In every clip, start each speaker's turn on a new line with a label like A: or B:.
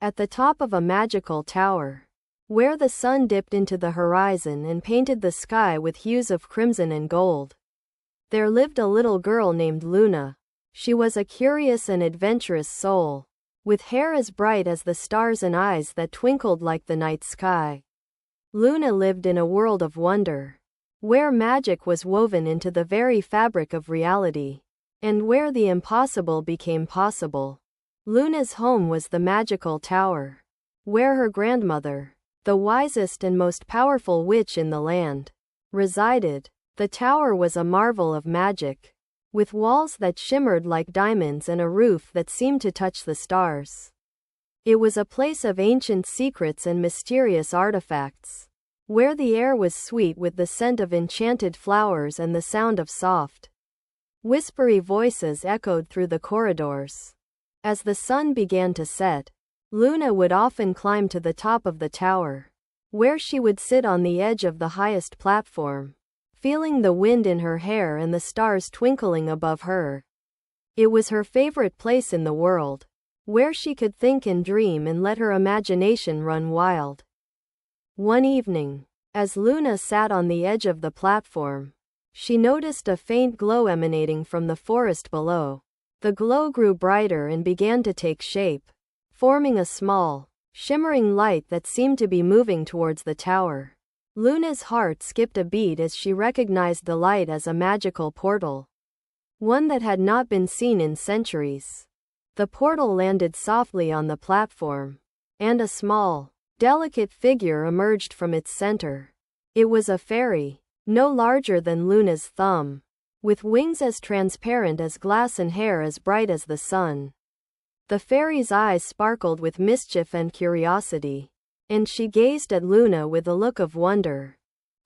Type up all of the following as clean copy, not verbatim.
A: at the top of a magical tower, where the sun dipped into the horizon and painted the sky with hues of crimson and gold, there lived a little girl named Luna. She was a curious and adventurous soul, with hair as bright as the stars and eyes that twinkled like the night sky. Luna lived in a world of wonder, where magic was woven into the very fabric of reality, and where the impossible became possible. Luna's home was the magical tower, where her grandmother, the wisest and most powerful witch in the land, resided. The tower was a marvel of magic, with walls that shimmered like diamonds and a roof that seemed to touch the stars. It was a place of ancient secrets and mysterious artifacts, where the air was sweet with the scent of enchanted flowers and the sound of soft, whispery voices echoed through the corridors. As the sun began to set, Luna would often climb to the top of the tower, where she would sit on the edge of the highest platform, feeling the wind in her hair and the stars twinkling above her. It was her favorite place in the world, where she could think and dream and let her imagination run wild. One evening, as Luna sat on the edge of the platform, she noticed a faint glow emanating from the forest below. The glow grew brighter and began to take shape, forming a small, shimmering light that seemed to be moving towards the tower. Luna's heart skipped a beat as she recognized the light as a magical portal, one that had not been seen in centuries. The portal landed softly on the platform, and a small, delicate figure emerged from its center. It was a fairy, no larger than Luna's thumb, with wings as transparent as glass and hair as bright as the sun. The fairy's eyes sparkled with mischief and curiosity, and she gazed at Luna with a look of wonder.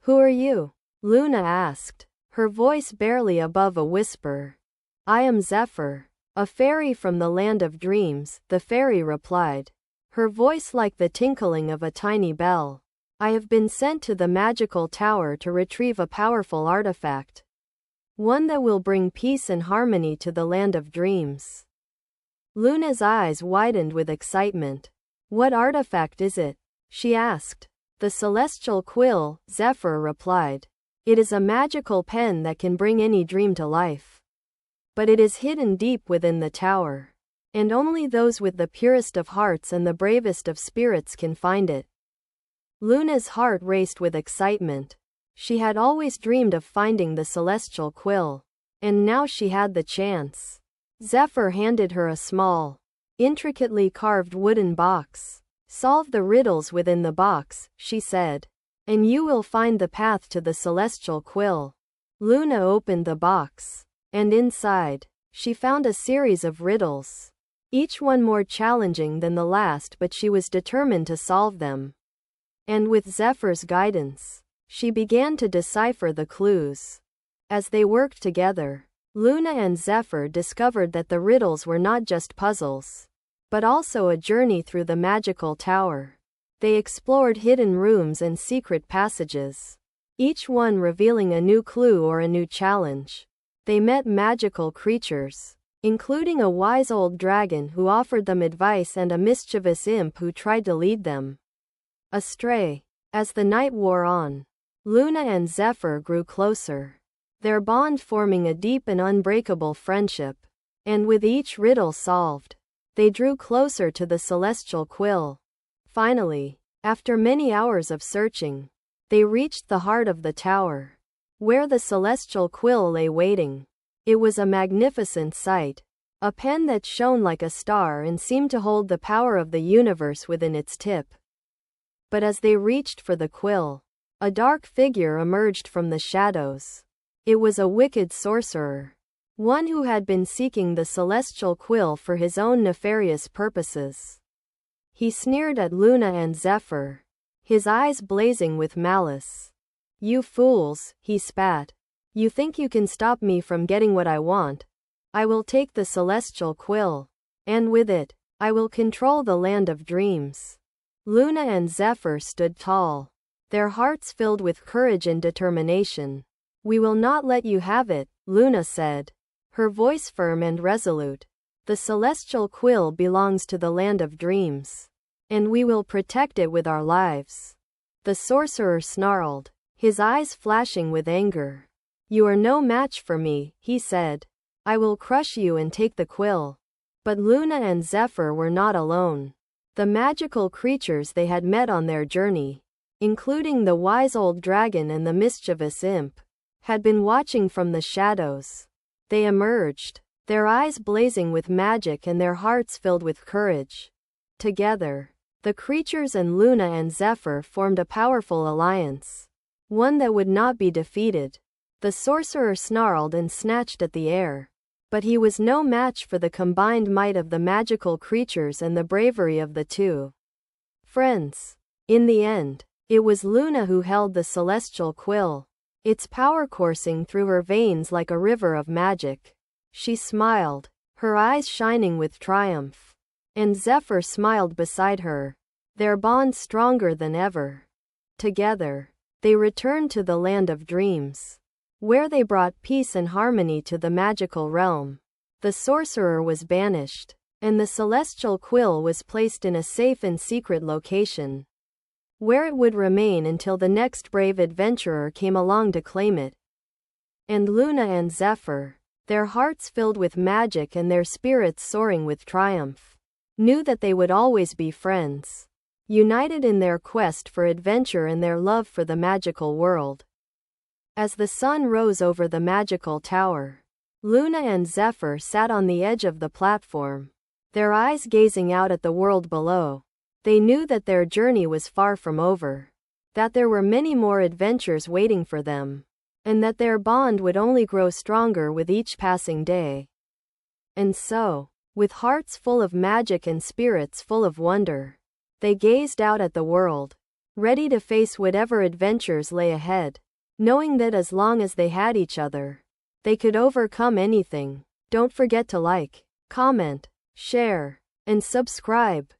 A: "Who are you?" Luna asked, her voice barely above a whisper. "I am Zephyr, a fairy from the land of dreams," the fairy replied, her voice like the tinkling of a tiny bell. "I have been sent to the magical tower to retrieve a powerful artifact, one that will bring peace and harmony to the land of dreams." Luna's eyes widened with excitement. "What artifact is it?" she asked. "The celestial quill," Zephyr replied. "It is a magical pen that can bring any dream to life. But it is hidden deep within the tower, and only those with the purest of hearts and the bravest of spirits can find it." Luna's heart raced with excitement. She had always dreamed of finding the celestial quill, and now she had the chance. Zephyr handed her a small, intricately carved wooden box. "Solve the riddles within the box," she said, "and you will find the path to the celestial quill." Luna opened the box, and inside, she found a series of riddles, each one more challenging than the last, but she was determined to solve them. And with Zephyr's guidance, she began to decipher the clues. As they worked together, Luna and Zephyr discovered that the riddles were not just puzzles, but also a journey through the magical tower. They explored hidden rooms and secret passages, each one revealing a new clue or a new challenge. They met magical creatures, including a wise old dragon who offered them advice and a mischievous imp who tried to lead them astray. As the night wore on, Luna and Zephyr grew closer, their bond forming a deep and unbreakable friendship. And with each riddle solved, they drew closer to the celestial quill. Finally, after many hours of searching, they reached the heart of the tower, where the celestial quill lay waiting. It was a magnificent sight, a pen that shone like a star and seemed to hold the power of the universe within its tip. But as they reached for the quill, a dark figure emerged from the shadows. It was a wicked sorcerer, one who had been seeking the celestial quill for his own nefarious purposes. He sneered at Luna and Zephyr, his eyes blazing with malice. "You fools," he spat. "You think you can stop me from getting what I want? I will take the celestial quill, and with it, I will control the land of dreams." Luna and Zephyr stood tall, their hearts filled with courage and determination. "We will not let you have it," Luna said, her voice firm and resolute. "The celestial quill belongs to the land of dreams. and we will protect it with our lives. The sorcerer snarled, his eyes flashing with anger. You are no match for me, he said. I will crush you and take the quill. But Luna and Zephyr were not alone. The magical creatures they had met on their journey, including the wise old dragon and the mischievous imp, had been watching from the shadows. They emerged, their eyes blazing with magic and their hearts filled with courage. Together, the creatures and Luna and Zephyr formed a powerful alliance, one that would not be defeated. The sorcerer snarled and snatched at the air, but he was no match for the combined might of the magical creatures and the bravery of the two friends. In the end, it was Luna who held the celestial quill, its power coursing through her veins like a river of magic. She smiled, her eyes shining with triumph. And Zephyr smiled beside her, their bond stronger than ever. Together, they returned to the land of dreams, where they brought peace and harmony to the magical realm. The sorcerer was banished, and the celestial quill was placed in a safe and secret location, where it would remain until the next brave adventurer came along to claim it. And Luna and Zephyr, their hearts filled with magic and their spirits soaring with triumph, knew that they would always be friends, united in their quest for adventure and their love for the magical world. As the sun rose over the magical tower, Luna and Zephyr sat on the edge of the platform, their eyes gazing out at the world below. They knew that their journey was far from over, that there were many more adventures waiting for them, and that their bond would only grow stronger with each passing day. And so, with hearts full of magic and spirits full of wonder, they gazed out at the world, ready to face whatever adventures lay ahead, knowing that as long as they had each other, they could overcome anything. Don't forget to like, comment, share, and subscribe.